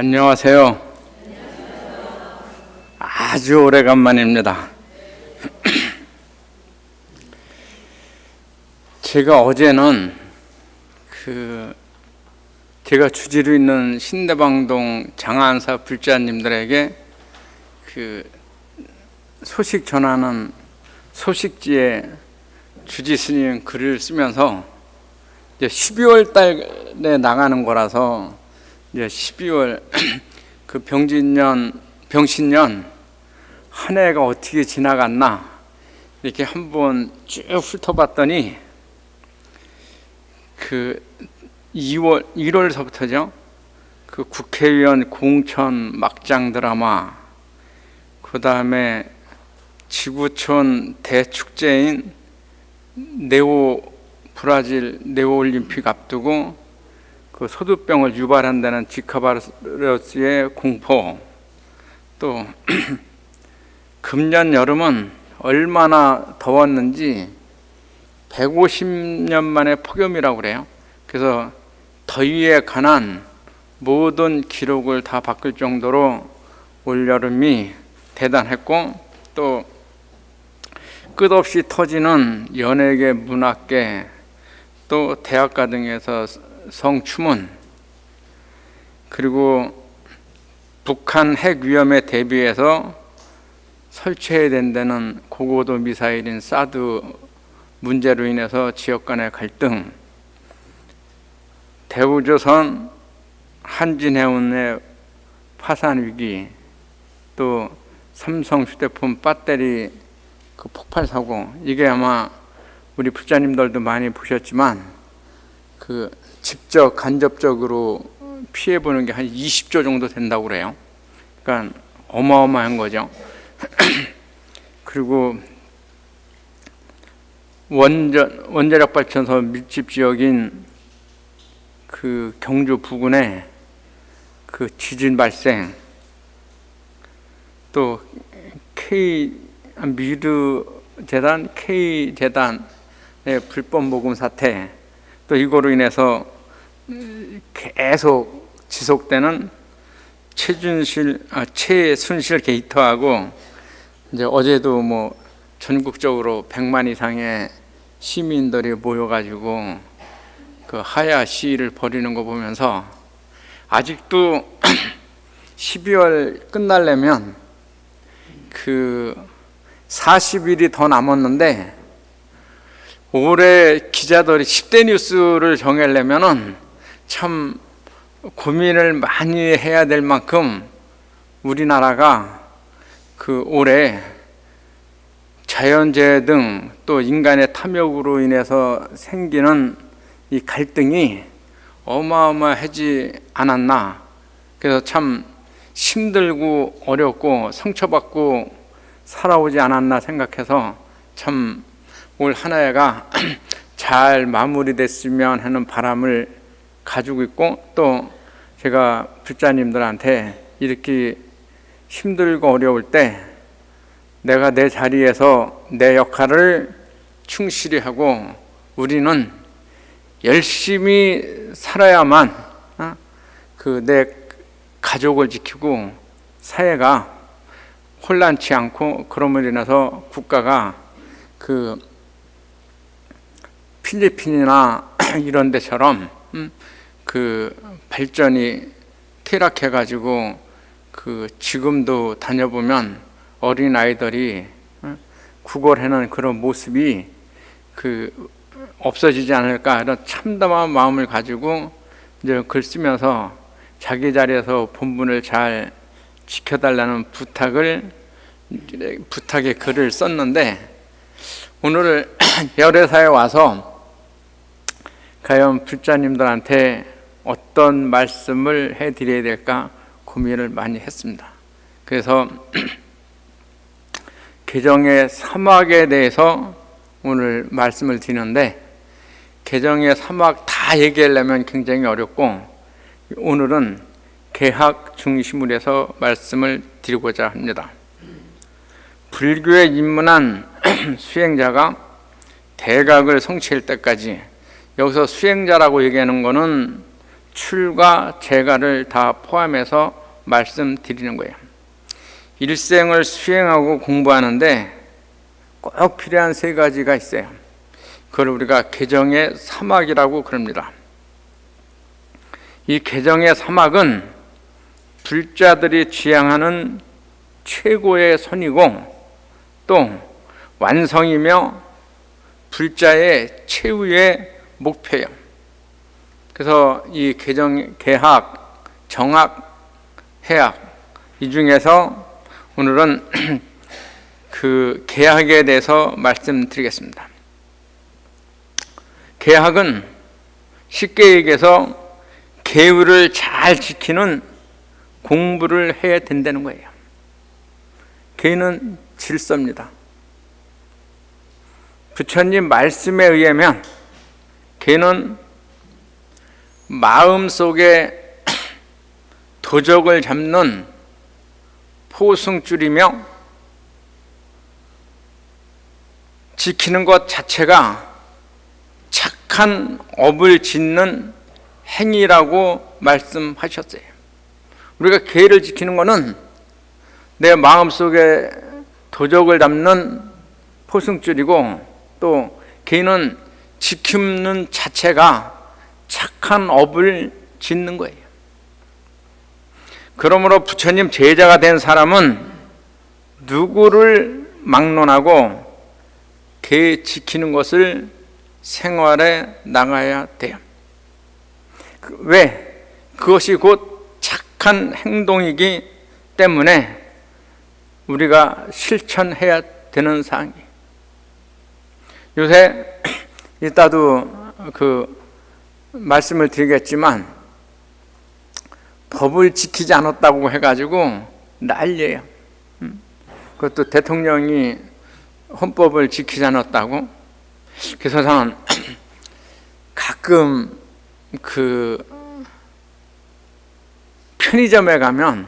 안녕하세요. 아주 오래간만입니다. 제가 어제는 제가 주지로 있는 신대방동 장안사 불자님들에게 소식 전하는 소식지에 주지 스님 글을 쓰면서 이제 12월 달에 나가는 거라서 이제 12월 병신년 한 해가 어떻게 지나갔나 이렇게 한번 쭉 훑어봤더니 1월서부터죠. 국회의원 공천 막장 드라마, 그 다음에 지구촌 대축제인 브라질 네오올림픽 앞두고 소두병을 유발한다는 지카 바이러스의 공포, 또 금년 여름은 얼마나 더웠는지 150년 만에 폭염이라고 그래요. 그래서 더위에 관한 모든 기록을 다 바꿀 정도로 올여름이 대단했고, 또 끝없이 터지는 연예계, 문학계, 또 대학가 등에서 성추문, 그리고 북한 핵 위험에 대비해서 설치해야 된다는 고고도 미사일인 사드 문제로 인해서 지역 간의 갈등, 대우조선 한진해운의 파산 위기, 또 삼성 휴대폰 배터리 폭발 사고, 이게 아마 우리 불자님들도 많이 보셨지만 직접 간접적으로 피해 보는 게 한 20조 정도 된다고 그래요. 그러니까 어마어마한 거죠. 그리고 원자력 발전소 밀집 지역인 경주 부근에 지진 발생, 또 K재단의 불법 모금 사태, 또 이거로 인해서 계속 지속되는 최순실 게이트하고, 이제 어제도 전국적으로 100만 이상의 시민들이 모여가지고 하야 시위를 벌이는 거 보면서 아직도 12월 끝나려면 40일이 더 남았는데, 올해 기자들이 10대 뉴스를 정하려면은 참 고민을 많이 해야 될 만큼 우리나라가 올해 자연재해 등 또 인간의 탐욕으로 인해서 생기는 이 갈등이 어마어마하지 않았나. 그래서 참 힘들고 어렵고 상처받고 살아오지 않았나 생각해서 참 올 한 해가 잘 마무리됐으면 하는 바람을 가지고 있고, 또 제가 불자님들한테 이렇게 힘들고 어려울 때 내가 내 자리에서 내 역할을 충실히 하고 우리는 열심히 살아야만 내 가족을 지키고 사회가 혼란치 않고, 그럼으로 인해서 국가가 필리핀이나 이런 데처럼 발전이 퇴락해가지고 지금도 다녀보면 어린 아이들이 구걸하는 그런 모습이 없어지지 않을까, 이런 참담한 마음을 가지고 이제 글 쓰면서 자기 자리에서 본분을 잘 지켜달라는 부탁의 글을 썼는데, 오늘 열애사에 와서 과연 불자님들한테 어떤 말씀을 해드려야 될까 고민을 많이 했습니다. 그래서 개정의 사막에 대해서 오늘 말씀을 드리는데, 개정의 사막 다 얘기하려면 굉장히 어렵고, 오늘은 개학 중심으로 해서 말씀을 드리고자 합니다. 불교에 입문한 수행자가 대각을 성취할 때까지, 여기서 수행자라고 얘기하는 것은 출가 재가를 다 포함해서 말씀드리는 거예요. 일생을 수행하고 공부하는데 꼭 필요한 세 가지가 있어요. 그걸 우리가 개정의 사막이라고 그럽니다. 이 개정의 사막은 불자들이 지향하는 최고의 선이고 또 완성이며 불자의 최후의 목표예요. 그래서 이 개정, 개학, 정학, 해학 이 중에서 오늘은 그 개학에 대해서 말씀드리겠습니다. 개학은 쉽게 얘기해서 계율을 잘 지키는 공부를 해야 된다는 거예요. 계율은 질서입니다. 부처님 말씀에 의하면 계율은 마음속에 도적을 잡는 포승줄이며 지키는 것 자체가 착한 업을 짓는 행위라고 말씀하셨어요. 우리가 계율을 지키는 것은 내 마음속에 도적을 잡는 포승줄이고 또 계율은 지키는 자체가 착한 업을 짓는 거예요. 그러므로 부처님 제자가 된 사람은 누구를 막론하고 계 지키는 것을 생활에 나가야 돼요. 왜? 그것이 곧 착한 행동이기 때문에 우리가 실천해야 되는 사항이에요. 요새 이따도 그 말씀을 드리겠지만 법을 지키지 않았다고 해가지고 난리예요. 그것도 대통령이 헌법을 지키지 않았다고. 그래서 저는 가끔 그 편의점에 가면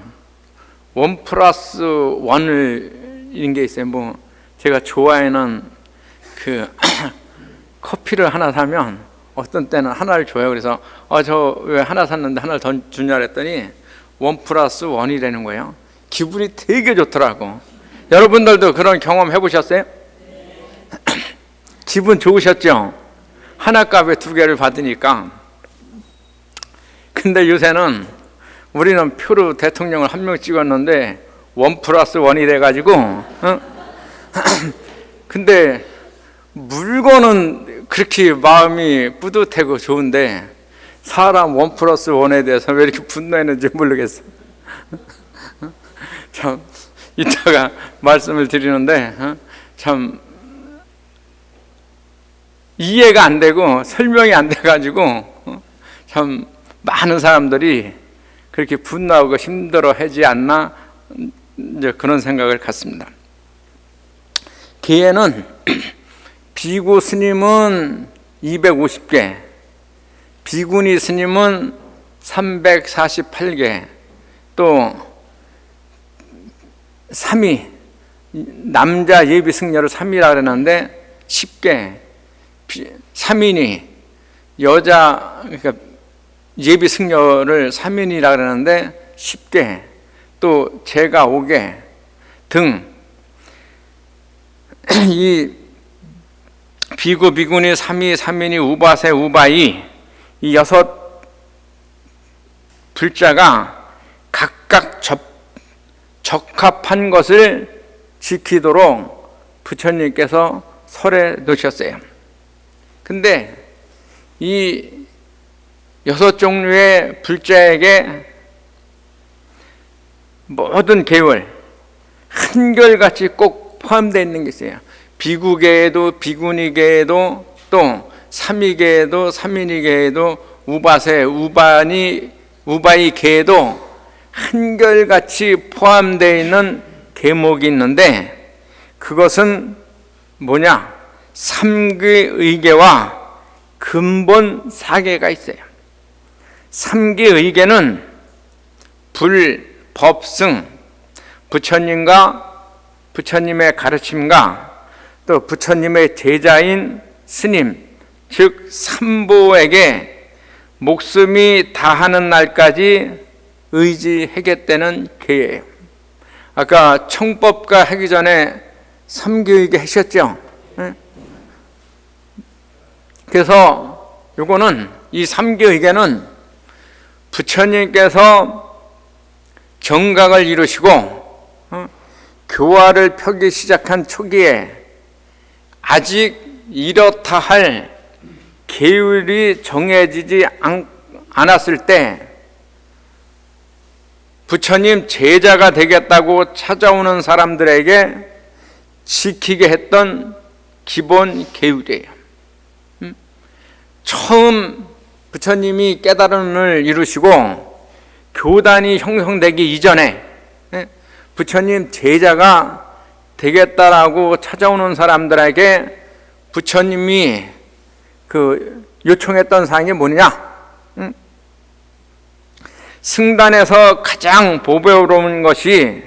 1+1을 이런 게 있어요. 뭐 제가 좋아하는 그 커피를 하나 사면 어떤 때는 하나를 줘요. 그래서 저 왜 하나 샀는데 하나를 더 주냐 그랬더니 1+1이라는 거예요. 기분이 되게 좋더라고. 여러분들도 그런 경험 해보셨어요? 기분 좋으셨죠? 하나 값에 두 개를 받으니까. 근데 요새는 우리는 표로 대통령을 한 명 찍었는데 1+1이 돼가지고 근데 물건은 그렇게 마음이 뿌듯하고 좋은데 사람 1+1에 대해서 왜 이렇게 분노했는지 모르겠어요. 참 이따가 말씀을 드리는데 참 이해가 안 되고 설명이 안 돼가지고 참 많은 사람들이 그렇게 분노하고 힘들어하지 않나 이제 그런 생각을 갖습니다. 기회는 비구 스님은 250개, 비구니 스님은 348개, 또 3위, 남자 예비 승려를 3위라 그러는데 10개, 3인이 여자 그러니까 예비 승려를 3인이라 그러는데 10개, 또 제가 5개 등 이 비구, 비구니, 3위, 3인이, 우바세, 우바이 이 6 불자가 각각 적합한 것을 지키도록 부처님께서 설해 놓으셨어요. 근데 이 6 종류의 불자에게 모든 계율 한결같이 꼭 포함되어 있는 게 있어요. 비구계에도 비구니계에도 또 삼위계에도 삼인이계에도 우바세, 우바니, 우바이계에도 한결같이 포함되어 있는 계목이 있는데 그것은 뭐냐? 삼계의계와 근본 사계가 있어요. 삼계의계는 불, 법, 승, 부처님과 부처님의 가르침과 또 부처님의 제자인 스님, 즉 삼보에게 목숨이 다하는 날까지 의지하겠다는 계예요. 아까 청법가 하기 전에 삼교육에 하셨죠. 그래서 요거는 이 삼교육에는 부처님께서 정각을 이루시고 교화를 펴기 시작한 초기에 아직 이렇다 할 계율이 정해지지 않았을 때 부처님 제자가 되겠다고 찾아오는 사람들에게 지키게 했던 기본 계율이에요. 처음 부처님이 깨달음을 이루시고 교단이 형성되기 이전에 부처님 제자가 되겠다라고 찾아오는 사람들에게 부처님이 요청했던 사항이 뭐냐? 승단에서 가장 보배로운 것이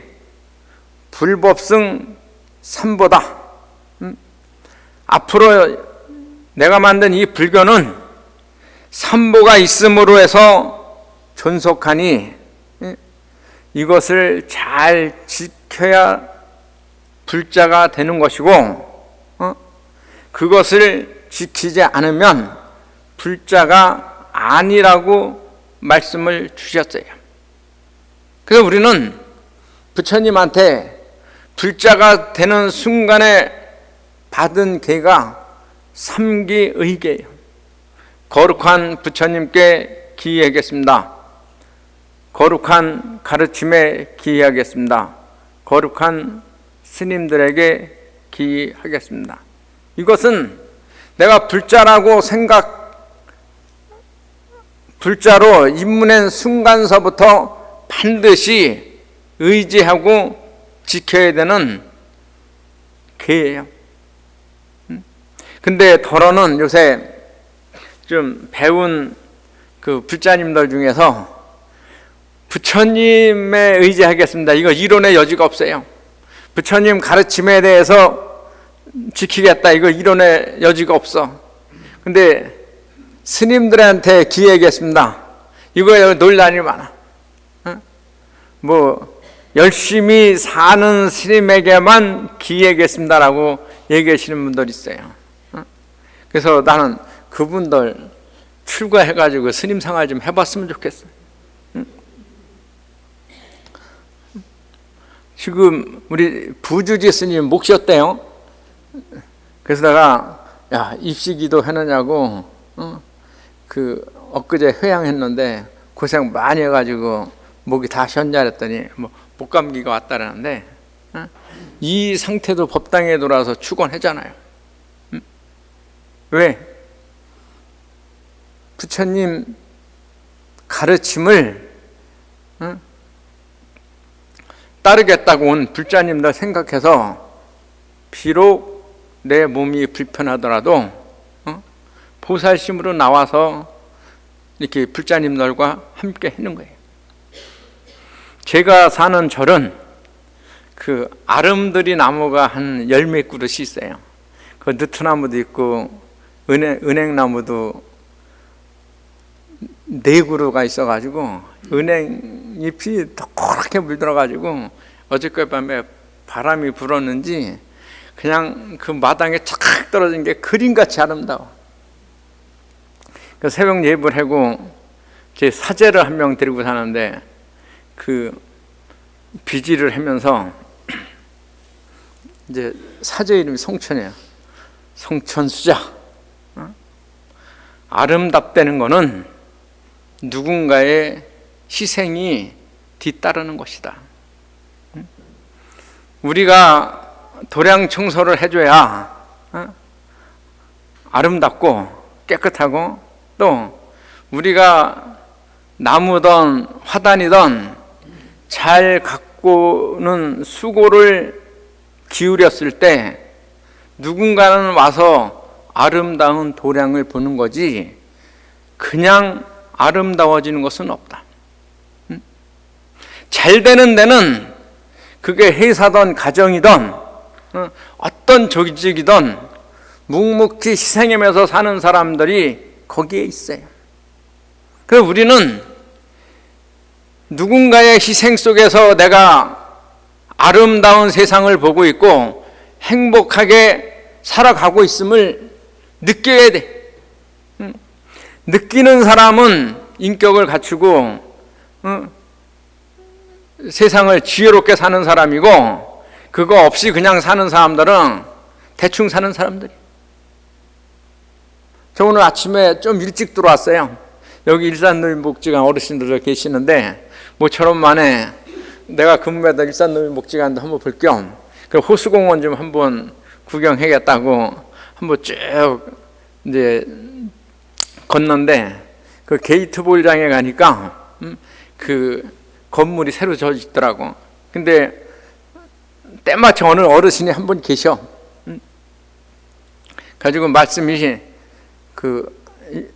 불법승 삼보다. 앞으로 내가 만든 이 불교는 삼보가 있음으로 해서 존속하니 이것을 잘 지켜야 불자가 되는 것이고 그것을 지키지 않으면 불자가 아니라고 말씀을 주셨어요. 그래서 우리는 부처님한테 불자가 되는 순간에 받은 계가 삼기의계예요. 거룩한 부처님께 기의하겠습니다. 거룩한 가르침에 기의하겠습니다. 거룩한 스님들에게 기의하겠습니다. 이것은 내가 불자라고 불자로 입문한 순간서부터 반드시 의지하고 지켜야 되는 계예요. 근데 더러는 요새 좀 배운 그 불자님들 중에서 부처님에 의지하겠습니다. 이거 이론의 여지가 없어요. 부처님 가르침에 대해서 지키겠다. 이거 이론의 여지가 없어. 근데 스님들한테 기회하겠습니다. 이거에 논란이 많아. 열심히 사는 스님에게만 기회하겠습니다라고 얘기하시는 분들 있어요. 그래서 나는 그분들 출가해가지고 스님 생활 좀 해봤으면 좋겠어요. 지금 우리 부주지 스님 목 쉬었대요. 그래서 내가 입시기도 하느냐고 엊그제 회양했는데 고생 많이 해가지고 목이 다 쉬었냐 그랬더니 목감기가 왔다라는데 이 상태도 법당에 돌아와서 축원하잖아요. 왜? 부처님 가르침을 따르겠다고 온 불자님들 생각해서 비록 내 몸이 불편하더라도 보살심으로 나와서 이렇게 불자님들과 함께 하는 거예요. 제가 사는 절은 그 아름드리 나무가 한 10몇 그릇이 있어요. 그 느트나무도 있고 은행나무도 4그루가 있어가지고 은행잎이 노랗게 물들어가지고 어저께 밤에 바람이 불었는지 그냥 그 마당에 착 떨어진 게 그림같이 아름다워. 그 새벽 예불 하고 제 사제를 한 명 데리고 사는데 그 비지를 하면서 이제 사제 이름이 성천이에요. 성천수자. 아름답다는 거는 누군가의 희생이 뒤따르는 것이다. 우리가 도량 청소를 해줘야 아름답고 깨끗하고 또 우리가 나무든 화단이든 잘 가꾸는 수고를 기울였을 때 누군가는 와서 아름다운 도량을 보는 거지 그냥 아름다워지는 것은 없다. 잘 되는 데는 그게 회사든 가정이든 어떤 조직이든 묵묵히 희생하면서 사는 사람들이 거기에 있어요. 그래서 우리는 누군가의 희생 속에서 내가 아름다운 세상을 보고 있고 행복하게 살아가고 있음을 느껴야 돼. 느끼는 사람은 인격을 갖추고 세상을 지혜롭게 사는 사람이고, 그거 없이 그냥 사는 사람들은 대충 사는 사람들이. 저 오늘 아침에 좀 일찍 들어왔어요. 여기 일산노인복지관 어르신들 계시는데 모처럼 만에 내가 근무했던 일산노인복지관도 한번 볼 겸 호수공원 좀 한번 구경해야겠다고 한번 쭉 이제 건넌데, 그 게이트볼장에 가니까 그 건물이 새로 져있더라고. 근데 때마침 어느 어르신이 한 분 계셔. 가지고 말씀이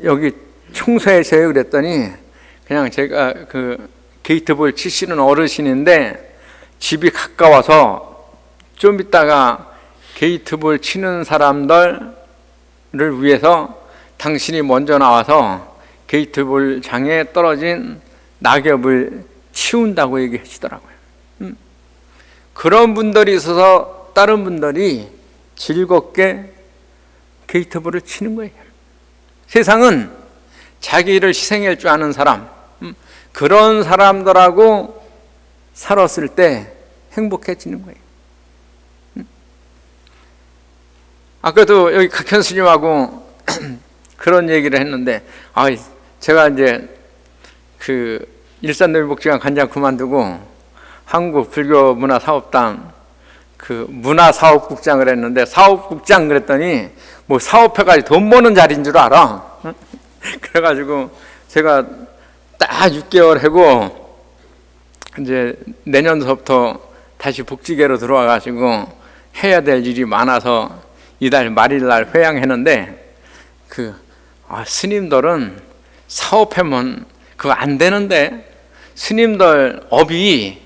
여기 청소해서요 그랬더니, 그냥 제가 그 게이트볼 치시는 어르신인데 집이 가까워서 좀 있다가 게이트볼 치는 사람들을 위해서 당신이 먼저 나와서 게이트볼 장에 떨어진 낙엽을 치운다고 얘기하시더라고요. 그런 분들이 있어서 다른 분들이 즐겁게 게이트볼을 치는 거예요. 세상은 자기를 희생할 줄 아는 사람, 그런 사람들하고 살았을 때 행복해지는 거예요. 아까도 여기 각현 스님하고 그런 얘기를 했는데, 제가 이제 그 일산노인복지관 관장 그만두고 한국 불교 문화사업당 그 문화사업국장을 했는데, 사업국장 그랬더니 뭐 사업해가지고 돈 버는 자리인 줄 알아. 그래가지고 제가 딱 6개월 하고 이제 내년서부터 다시 복지계로 들어와가지고 해야 될 일이 많아서 이달 말일날 회양했는데, 스님들은 사업하면 그거 안 되는데, 스님들 업이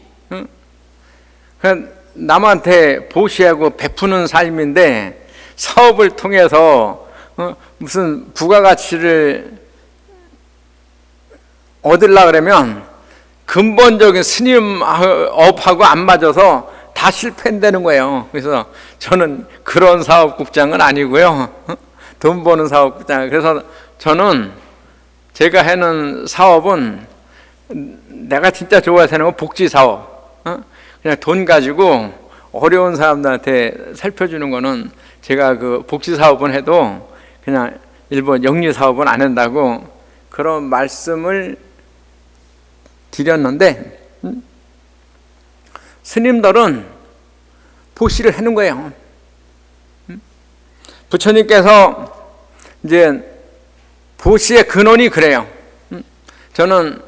그냥 남한테 보시하고 베푸는 삶인데, 사업을 통해서 무슨 부가가치를 얻으려고 그러면 근본적인 스님 업하고 안 맞아서 다 실패한다는 거예요. 그래서 저는 그런 사업국장은 아니고요, 돈 버는 사업국장. 그래서 저는 제가 하는 사업은 내가 진짜 좋아해서 하는 건 복지사업. 그냥 돈 가지고 어려운 사람들한테 살펴주는 거는, 제가 그 복지사업은 해도 그냥 일본 영리사업은 안 한다고 그런 말씀을 드렸는데, 스님들은 보시를 하는 거예요. 부처님께서 이제 보시의 근원이 그래요. 저는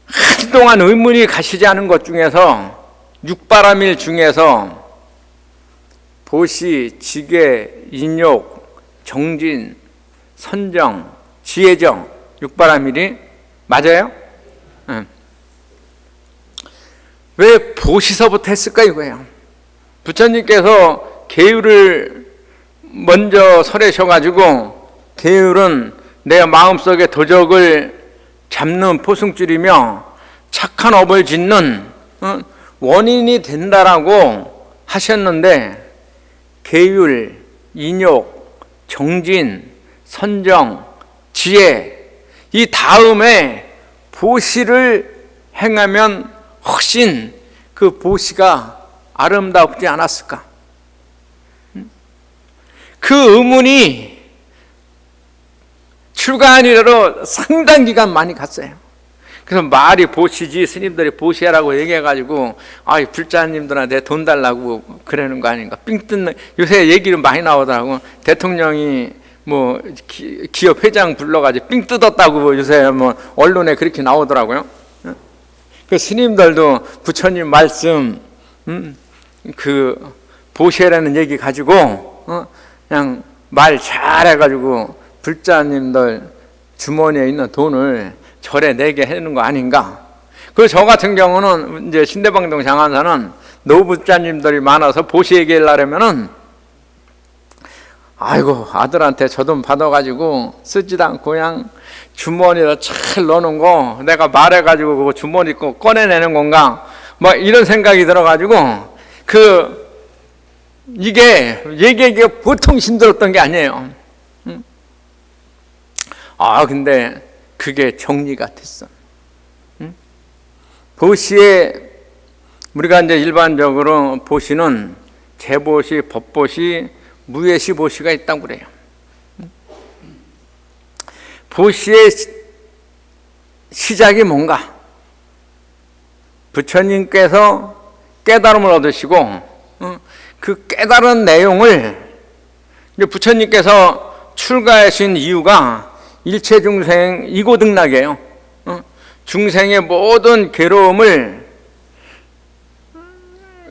한동안 의문이 가시지 않은 것 중에서, 육바라밀 중에서 보시, 지계, 인욕, 정진, 선정, 지혜정, 육바라밀이 맞아요? 왜 보시서부터 했을까 이거예요. 부처님께서 계율을 먼저 설하셔가지고, 계율은 내 마음속에 도적을 잡는 포승줄이며 착한 업을 짓는 원인이 된다라고 하셨는데, 계율, 인욕, 정진, 선정, 지혜, 이 다음에 보시를 행하면 훨씬 그 보시가 아름답지 않았을까? 그 의문이 출가한 이래로 상당 기간 많이 갔어요. 그래서 말이 보시지 스님들이 보시라고 얘기해가지고 불자님들한테 돈 달라고 그러는 거 아닌가, 삥 뜯는, 요새 얘기를 많이 나오더라고. 대통령이 뭐 기업 회장 불러가지고 삥 뜯었다고 요새 뭐 언론에 그렇게 나오더라고요. 그 스님들도 부처님 말씀 그 보시라는 얘기 가지고 그냥 말 잘해가지고 불자님들 주머니에 있는 돈을 절에 내게 해는 거 아닌가. 그래서 저 같은 경우는 이제 신대방동 장안사는 노부자님들이 많아서 보시 얘기하려면은 아이고, 아들한테 저 돈 받아가지고 쓰지도 않고 그냥 주머니에다 잘 넣어놓은 거 내가 말해가지고 그거 주머니 거 꺼내내는 건가, 뭐 이런 생각이 들어가지고 이게 얘기하기가 보통 힘들었던 게 아니에요. 근데 그게 정리가 됐어. 보시에 우리가 이제 일반적으로 보시는 재보시, 법보시, 무예시 보시가 있다고 그래요. 보시의 시작이 뭔가? 부처님께서 깨달음을 얻으시고 그 깨달은 내용을 이제 부처님께서 출가하신 이유가 일체 중생 이고등락이에요. 중생의 모든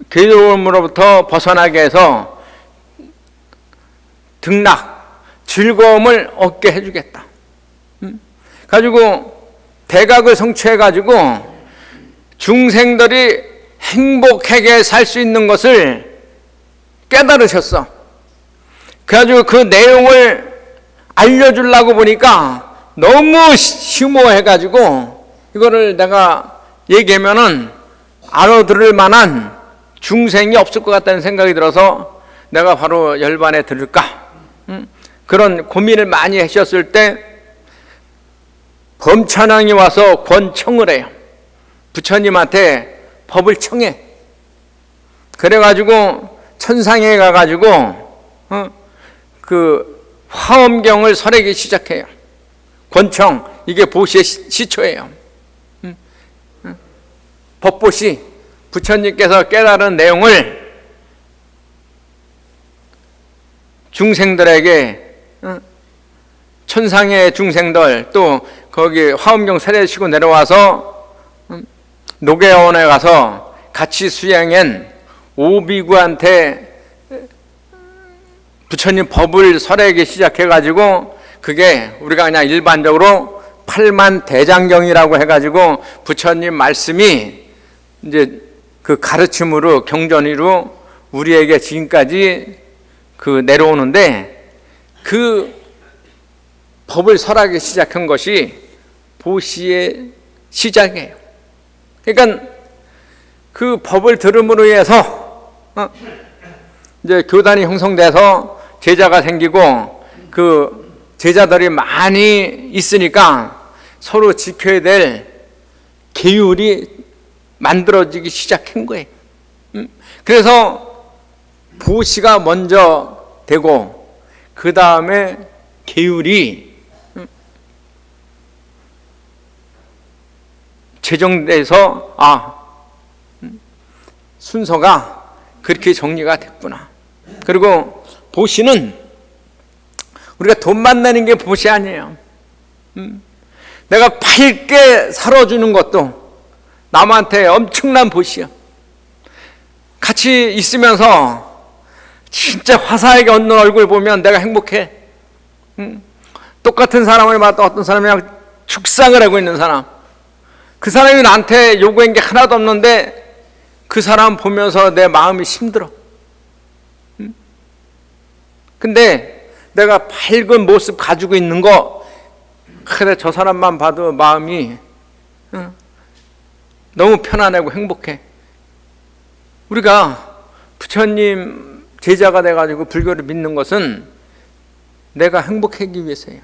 괴로움으로부터 벗어나게 해서 등락, 즐거움을 얻게 해주겠다. 가지고 대각을 성취해가지고 중생들이 행복하게 살 수 있는 것을 깨달으셨어. 그래가지고 그 내용을 알려주려고 보니까 너무 심오해가지고 이거를 내가 얘기하면은 알아들을 만한 중생이 없을 것 같다는 생각이 들어서 내가 바로 열반에 들을까, 그런 고민을 많이 하셨을 때 범천왕이 와서 권청을 해요. 부처님한테 법을 청해. 그래가지고 천상에 가가지고 그 화엄경을 설하기 시작해요. 권청, 이게 보시의 시초예요. 법보시, 부처님께서 깨달은 내용을 중생들에게, 천상의 중생들, 또 거기 화엄경 설하시고 내려와서 노계원에 가서 같이 수행한 오비구한테 부처님 법을 설하기 시작해가지고 그게 우리가 그냥 일반적으로 8만 대장경이라고 해가지고 부처님 말씀이 이제 그 가르침으로 경전으로 우리에게 지금까지 그 내려오는데, 그 법을 설하기 시작한 것이 보시의 시작이에요. 그러니까 그 법을 들음으로 해서 이제 교단이 형성돼서 제자가 생기고 그 제자들이 많이 있으니까 서로 지켜야 될 계율이 만들어지기 시작한 거예요. 그래서 보시가 먼저 되고 그 다음에 계율이 제정돼서 순서가 그렇게 정리가 됐구나. 그리고 보시는 우리가 돈 만나는 게 보시 아니에요. 내가 밝게 살아주는 것도 남한테 엄청난 보시야. 같이 있으면서 진짜 화사하게 웃는 얼굴 보면 내가 행복해. 똑같은 사람을 봐도 어떤 사람이랑 축상을 하고 있는 사람, 그 사람이 나한테 요구한 게 하나도 없는데 그 사람 보면서 내 마음이 힘들어. 근데 내가 밝은 모습 가지고 있는 거, 그래 저 사람만 봐도 마음이 너무 편안하고 행복해. 우리가 부처님 제자가 돼가지고 불교를 믿는 것은 내가 행복하기 위해서예요.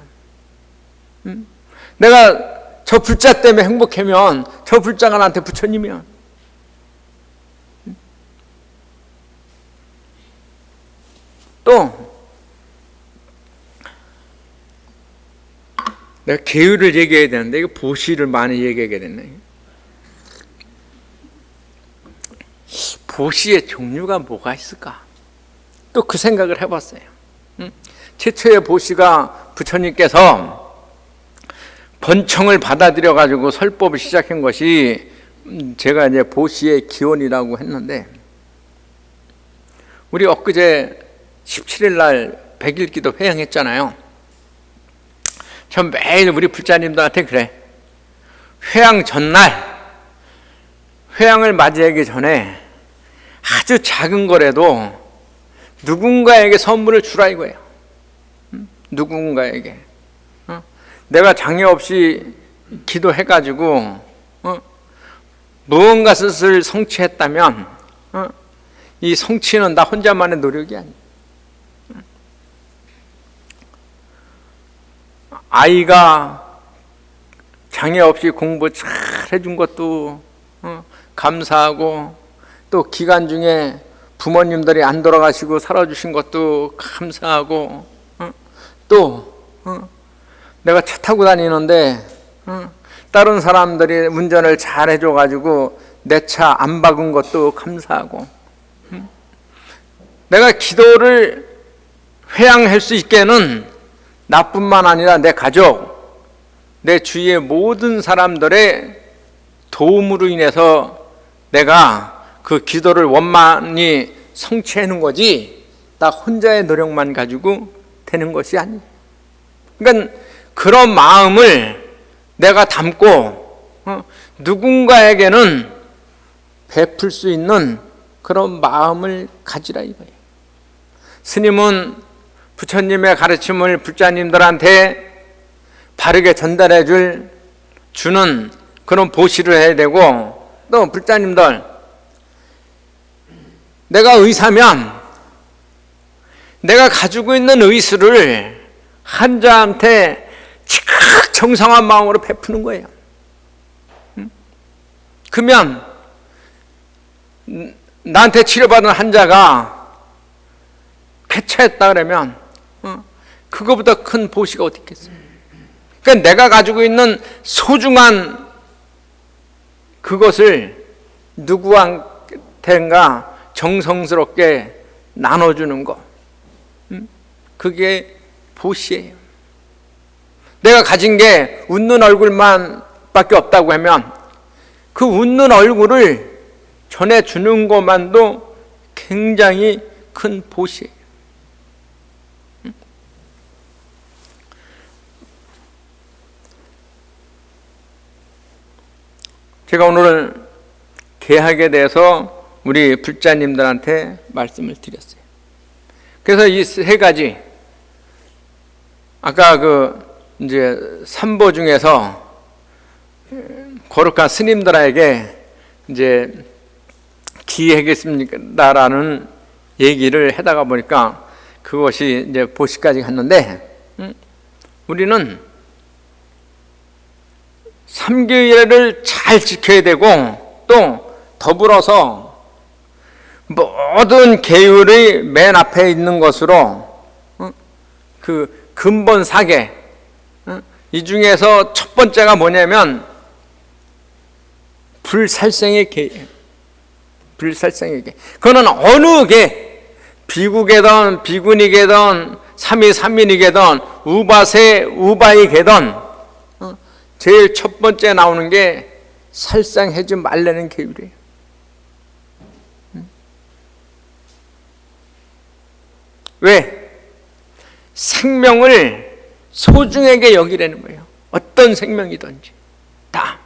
내가 저 불자 때문에 행복하면 저 불자가 나한테 부처님이야. 또 내가 계율을 얘기해야 되는데 이거 보시를 많이 얘기하게 됐네. 보시의 종류가 뭐가 있을까? 또 그 생각을 해봤어요. 최초의 보시가 부처님께서 번청을 받아들여 가지고 설법을 시작한 것이 제가 이제 보시의 기원이라고 했는데, 우리 엊그제 17일 날 백일기도 회향했잖아요. 전 매일 우리 불자님들한테 그래. 회향 전날, 회향을 맞이하기 전에 아주 작은 거라도 누군가에게 선물을 주라 이거예요. 누군가에게. 내가 장애 없이 기도해가지고 무언가 뜻을 성취했다면 이 성취는 나 혼자만의 노력이 아니에요. 아이가 장애 없이 공부 잘 해준 것도 감사하고, 또 기간 중에 부모님들이 안 돌아가시고 살아주신 것도 감사하고, 또 내가 차 타고 다니는데 다른 사람들이 운전을 잘 해줘가지고 내 차 안 박은 것도 감사하고, 내가 기도를 회양할 수 있게는 나뿐만 아니라 내 가족, 내 주위의 모든 사람들의 도움으로 인해서 내가 그 기도를 원만히 성취하는 거지, 나 혼자의 노력만 가지고 되는 것이 아니에요. 그러니까 그런 마음을 내가 담고 누군가에게는 베풀 수 있는 그런 마음을 가지라 이거예요. 스님은 부처님의 가르침을 불자님들한테 바르게 전달해 주는 그런 보시를 해야 되고, 또 불자님들, 내가 의사면 내가 가지고 있는 의술을 환자한테 지극 정성한 마음으로 베푸는 거예요. 그러면 나한테 치료받은 환자가 쾌차했다 그러면 그거보다 큰 보시가 어디 있겠어요? 그러니까 내가 가지고 있는 소중한 그것을 누구한테인가 정성스럽게 나눠주는 거, 그게 보시예요. 내가 가진 게 웃는 얼굴만 밖에 없다고 하면 그 웃는 얼굴을 전해주는 것만도 굉장히 큰 보시예요. 제가 오늘 개학에 대해서 우리 불자님들한테 말씀을 드렸어요. 그래서 이 세 가지, 아까 이제 삼보 중에서 거룩한 스님들에게 이제 기회하겠습니다라는 얘기를 하다가 보니까 그것이 이제 보시까지 갔는데, 우리는 삼교일을 잘 지켜야 되고, 또 더불어서 모든 계율의 맨 앞에 있는 것으로 그 근본 사계, 이 중에서 첫 번째가 뭐냐면 불살생의 계예요. 불살생의 계. 그거는 어느 계, 비국이든 비군이든 삼위삼민이든 우바세 우바이게든 제일 첫 번째 나오는 게 살상하지 말라는 계율이에요. 왜? 생명을 소중하게 여기라는 거예요. 어떤 생명이든지 다.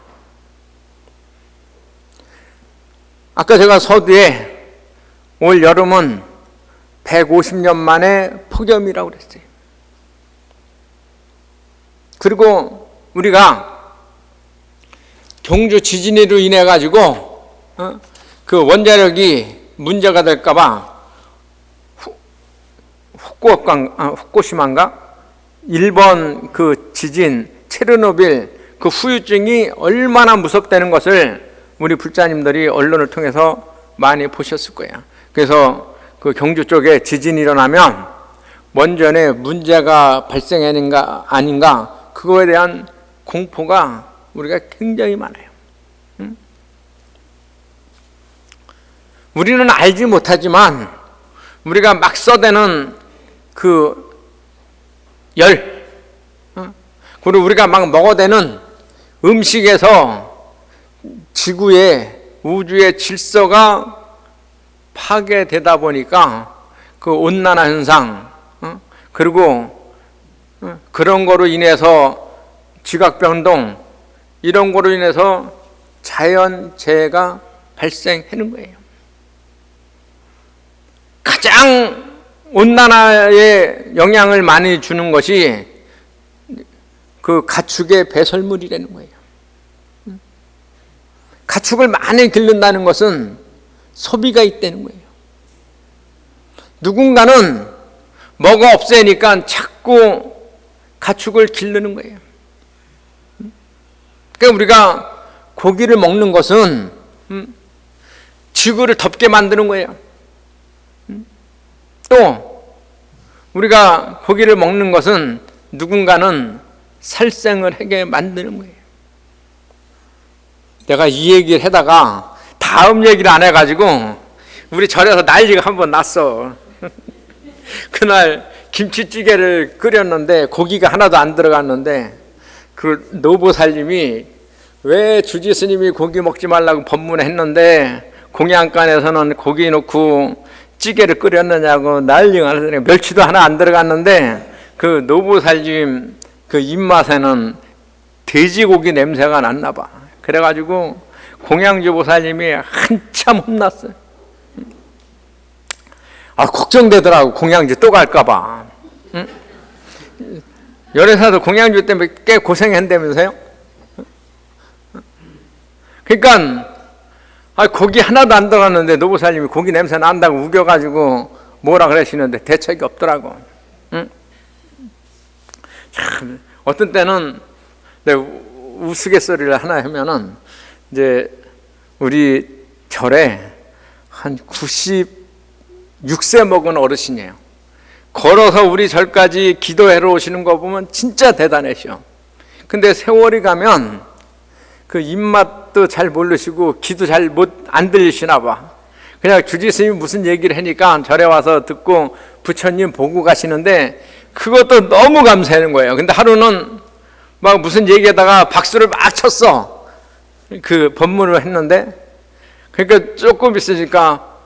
아까 제가 서두에 올 여름은 150년 만에 폭염이라고 그랬어요. 그리고 우리가 경주 지진으로 인해 가지고 그 원자력이 문제가 될까 봐 후쿠시마인가? 일본 그 지진 체르노빌 그 후유증이 얼마나 무섭다는 것을 우리 불자님들이 언론을 통해서 많이 보셨을 거예요. 그래서 그 경주 쪽에 지진이 일어나면 원전에 문제가 발생하는가 아닌가, 그거에 대한 공포가 우리가 굉장히 많아요. 우리는 알지 못하지만 우리가 막 써대는 그 열, 그리고 우리가 막 먹어대는 음식에서 지구의, 우주의 질서가 파괴되다 보니까 그 온난화 현상, 그리고 그런 거로 인해서 지각변동, 이런 거로 인해서 자연재해가 발생하는 거예요. 가장 온난화에 영향을 많이 주는 것이 그 가축의 배설물이라는 거예요. 가축을 많이 기른다는 것은 소비가 있다는 거예요. 누군가는 뭐가 없애니까 자꾸 가축을 기르는 거예요. 그러니까 우리가 고기를 먹는 것은 지구를 덥게 만드는 거예요. 또 우리가 고기를 먹는 것은 누군가는 살생을 하게 만드는 거예요. 내가 이 얘기를 하다가 다음 얘기를 안 해가지고 우리 절에서 난리가 한번 났어. 그날 김치찌개를 끓였는데 고기가 하나도 안 들어갔는데 그 노보살님이 왜 주지 스님이 고기 먹지 말라고 법문했는데 공양간에서는 고기 넣고 찌개를 끓였느냐고 난리가 났어요. 멸치도 하나 안 들어갔는데 그 노보살님 그 입맛에는 돼지고기 냄새가 났나 봐. 그래가지고 공양주 보살님이 한참 혼났어요. 걱정되더라고. 공양주 또 갈까봐. 응? 열애사도 공양주 때문에 꽤 고생했다면서요? 그러니까 고기 하나도 안 들어갔는데 노보살님이 고기 냄새 난다고 우겨가지고 뭐라 그러시는데 대책이 없더라고. 응? 참 어떤 때는 내가 우스갯소리를 하나 하면은 이제 우리 절에 한 96세 먹은 어르신이에요. 걸어서 우리 절까지 기도하러 오시는 거 보면 진짜 대단하셔. 근데 세월이 가면 그 입맛도 잘 모르시고 귀도 잘 안 들리시나 봐. 그냥 주지스님이 무슨 얘기를 하니까 절에 와서 듣고 부처님 보고 가시는데 그것도 너무 감사하는 거예요. 근데 하루는 막 무슨 얘기하다가 박수를 막 쳤어. 그 법문을 했는데 그러니까 조금 있으니까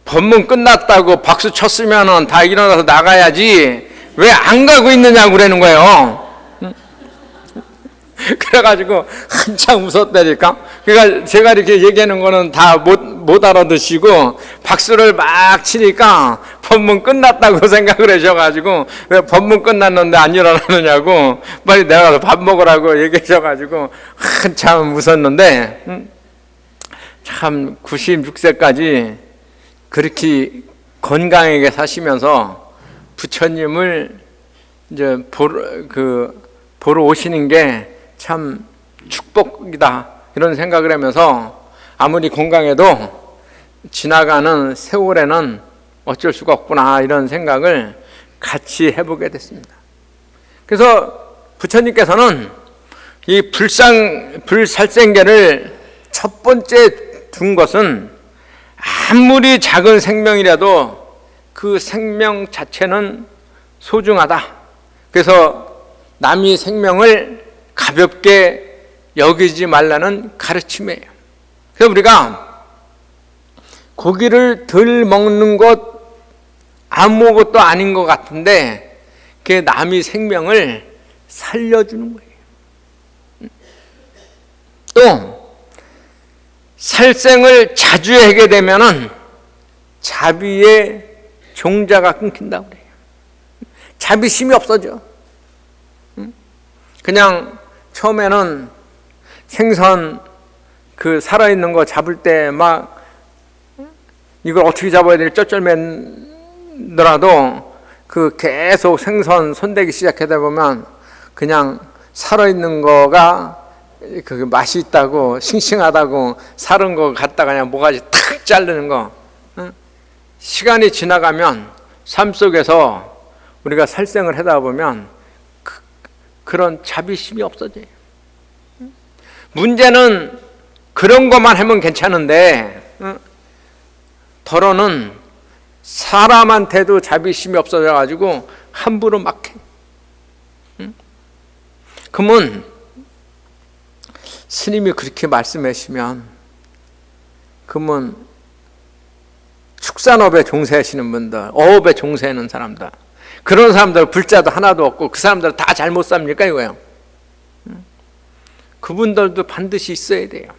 법문 끝났다고 박수 쳤으면은 다 일어나서 나가야지 왜 안 가고 있느냐고 그러는 거예요. 그래가지고 한참 웃었다니까. 그러니까 제가 이렇게 얘기하는 거는 다 못 알아듣시고 박수를 막 치니까 법문 끝났다고 생각을 하셔가지고 왜 법문 끝났는데 안 일어나느냐고 빨리 내가 밥 먹으라고 얘기하셔가지고 한참 웃었는데 참 96세까지 그렇게 건강하게 사시면서 부처님을 이제 보러 오시는 게 참 축복이다 이런 생각을 하면서 아무리 건강해도 지나가는 세월에는 어쩔 수가 없구나 이런 생각을 같이 해보게 됐습니다. 그래서 부처님께서는 이 불살생계를 첫 번째 둔 것은 아무리 작은 생명이라도 그 생명 자체는 소중하다. 그래서 남의 생명을 가볍게 여기지 말라는 가르침이에요. 그래서 우리가 고기를 덜 먹는 것 아무것도 아닌 것 같은데 그게 남의 생명을 살려주는 거예요. 또 살생을 자주 하게 되면은 자비의 종자가 끊긴다고 그래요. 자비심이 없어져. 그냥 처음에는 생선 그 살아있는 거 잡을 때 막 이걸 어떻게 잡아야 될지 쩔쩔매더라도 그 계속 생선 손대기 시작하다 보면 그냥 살아있는 거가 그 맛이 있다고 싱싱하다고 살은 거 갖다가 그냥 모가지 탁 자르는 거. 시간이 지나가면 삶 속에서 우리가 살생을 하다 보면 그런 자비심이 없어져요. 문제는 그런 것만 하면 괜찮은데 더러는 사람한테도 자비심이 없어져가지고 함부로 막 해. 그러면 스님이 그렇게 말씀하시면 그러면 축산업에 종사하시는 분들, 어업에 종사하는 사람들, 그런 사람들 불자도 하나도 없고 그 사람들 다 잘못 삽니까 이거예요. 그분들도 반드시 있어야 돼요.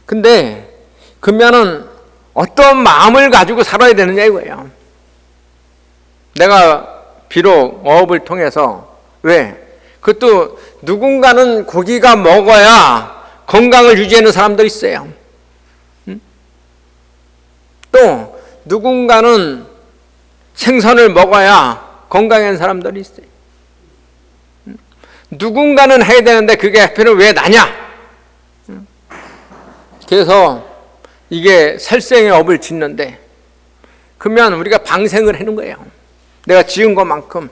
근데 그러면은 어떤 마음을 가지고 살아야 되느냐 이거예요. 내가 비록 어업을 통해서 그것도 누군가는 고기가 먹어야 건강을 유지하는 사람도 있어요. 또 누군가는 생선을 먹어야 건강한 사람들이 있어요. 누군가는 해야 되는데 그게 하필은 왜 나냐? 그래서 이게 살생의 업을 짓는데, 그러면 우리가 방생을 하는 거예요. 내가 지은 것만큼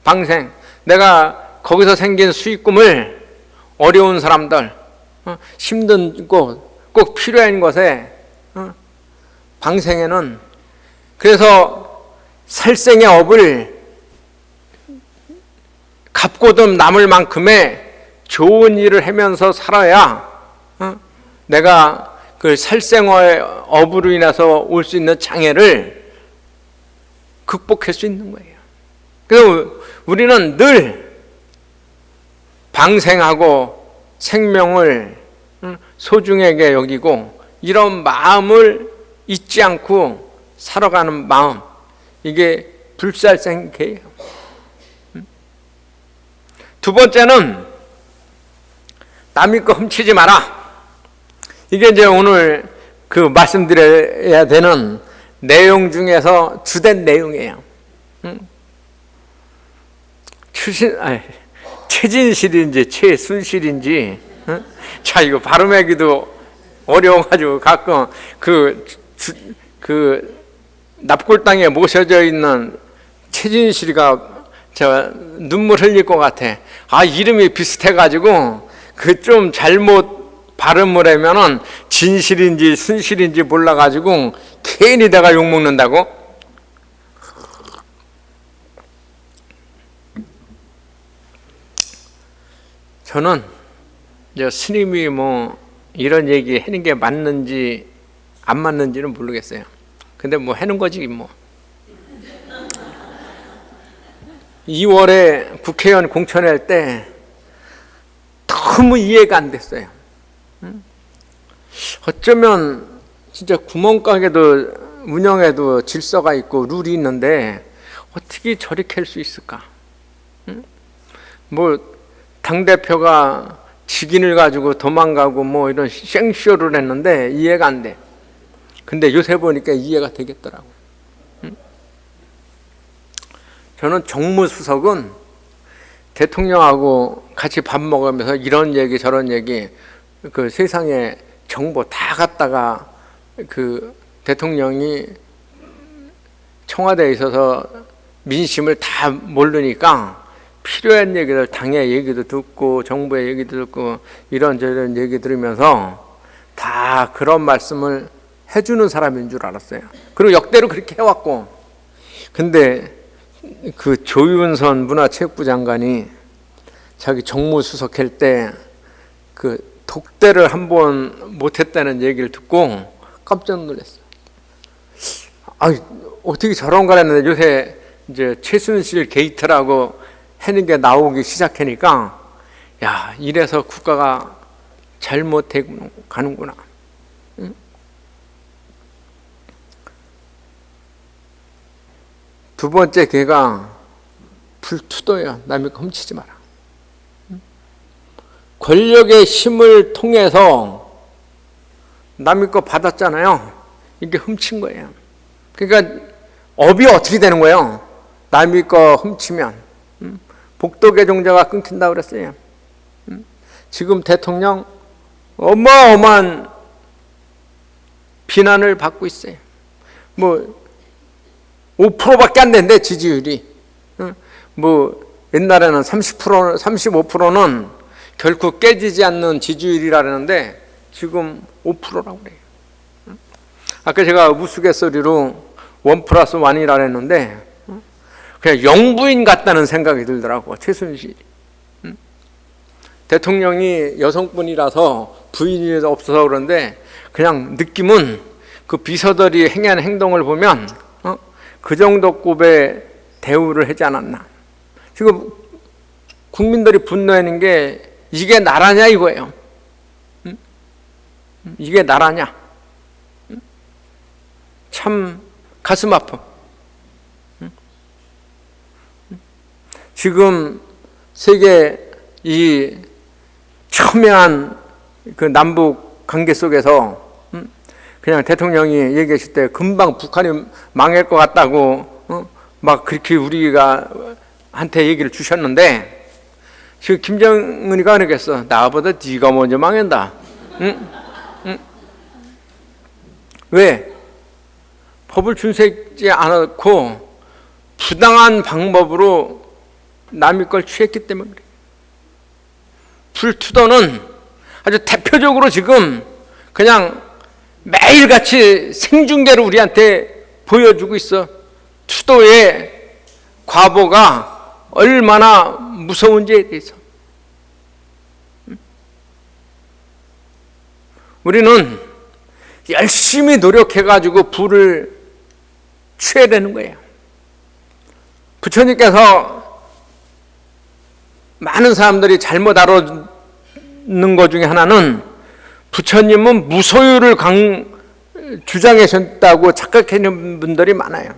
방생, 내가 거기서 생긴 수익금을 어려운 사람들, 힘든 곳, 꼭 필요한 곳에 방생에는, 그래서 살생의 업을 갚고도 남을 만큼의 좋은 일을 하면서 살아야 내가 그 살생의 업으로 인해서 올 수 있는 장애를 극복할 수 있는 거예요. 그래서 우리는 늘 방생하고 생명을 소중하게 여기고 이런 마음을 잊지 않고 살아가는 마음, 이게 불살생계예요. 두 번째는 남의 거 훔치지 마라. 이게 이제 오늘 그 말씀드려야 되는 내용 중에서 주된 내용이에요. 최진실인지 최순실인지, 자, 이거 발음하기도 어려워가지고 가끔 그 납골당에 모셔져 있는 최진실이가 저 눈물 흘릴 것 같아. 이름이 비슷해가지고 그 좀 잘못 발음을 하면은 진실인지 순실인지 몰라가지고 괜히 내가 욕먹는다고. 저는 이제 스님이 뭐 이런 얘기 하는 게 맞는지 안 맞는지는 모르겠어요. 근데 뭐 하는 거지 뭐. 2월에 국회의원 공천할 때 너무 이해가 안 됐어요. 어쩌면 진짜 구멍가게도 운영에도 질서가 있고 룰이 있는데 어떻게 저렇게 할 수 있을까? 뭐 당대표가 직인을 가지고 도망가고 뭐 이런 생쇼를 했는데 이해가 안 돼. 근데 요새 보니까 이해가 되겠더라고. 저는 정무수석은 대통령하고 같이 밥 먹으면서 이런 얘기 저런 얘기, 그 세상에 정보 다 갖다가 그 대통령이 청와대에 있어서 민심을 다 모르니까 필요한 얘기들, 당의 얘기도 듣고 정부의 얘기도 듣고 이런저런 얘기 들으면서 다 그런 말씀을 해주는 사람인 줄 알았어요. 그리고 역대로 그렇게 해왔고, 근데 그 조윤선 문화체육부 장관이 자기 정무수석 할 때 그 독대를 한번 못했다는 얘기를 듣고 깜짝 놀랐어요. 어떻게 저런 걸 했는데 요새 이제 최순실 게이트라고 하는 게 나오기 시작하니까, 야, 이래서 국가가 잘못해 가는구나. 응? 두 번째 개가 불투도예요. 남의 거 훔치지 마라. 권력의 힘을 통해서 남의 거 받았잖아요. 이게 훔친 거예요. 그러니까 업이 어떻게 되는 거예요? 남의 거 훔치면 복도 개종자가 끊긴다고 그랬어요. 지금 대통령 어마어마한 비난을 받고 있어요. 뭐 5%밖에 안 된대, 지지율이. 뭐 옛날에는 30%, 35%는 결코 깨지지 않는 지지율이라는데 지금 5%라고 그래요. 아까 제가 우스갯소리로 1+1이라 했는데 그냥 영부인 같다는 생각이 들더라고, 최순실이. 대통령이 여성분이라서 부인이 없어서 그런데 그냥 느낌은 그 비서들이 행한 행동을 보면 그 정도 급의 대우를 하지 않았나. 지금 국민들이 분노하는 게 이게 나라냐 이거예요. 이게 나라냐. 참 가슴 아파. 지금 세계 이 첨예한 그 남북 관계 속에서 그냥 대통령이 얘기하실 때 금방 북한이 망할 것 같다고 막 그렇게 우리가 한테 얘기를 주셨는데, 지금 김정은이가 그러겠어. 나보다 네가 먼저 망한다. 응? 왜? 법을 준수하지 않았고 부당한 방법으로 남의 걸 취했기 때문에 그래요. 불투도는 아주 대표적으로 지금 그냥 매일같이 생중계로 우리한테 보여주고 있어. 투도의 과보가 얼마나 무서운지에 대해서. 우리는 열심히 노력해가지고 부를 취해야 되는 거예요. 부처님께서 많은 사람들이 잘못 알아듣는 것 중에 하나는, 부처님은 무소유를 주장하셨다고 착각하는 분들이 많아요.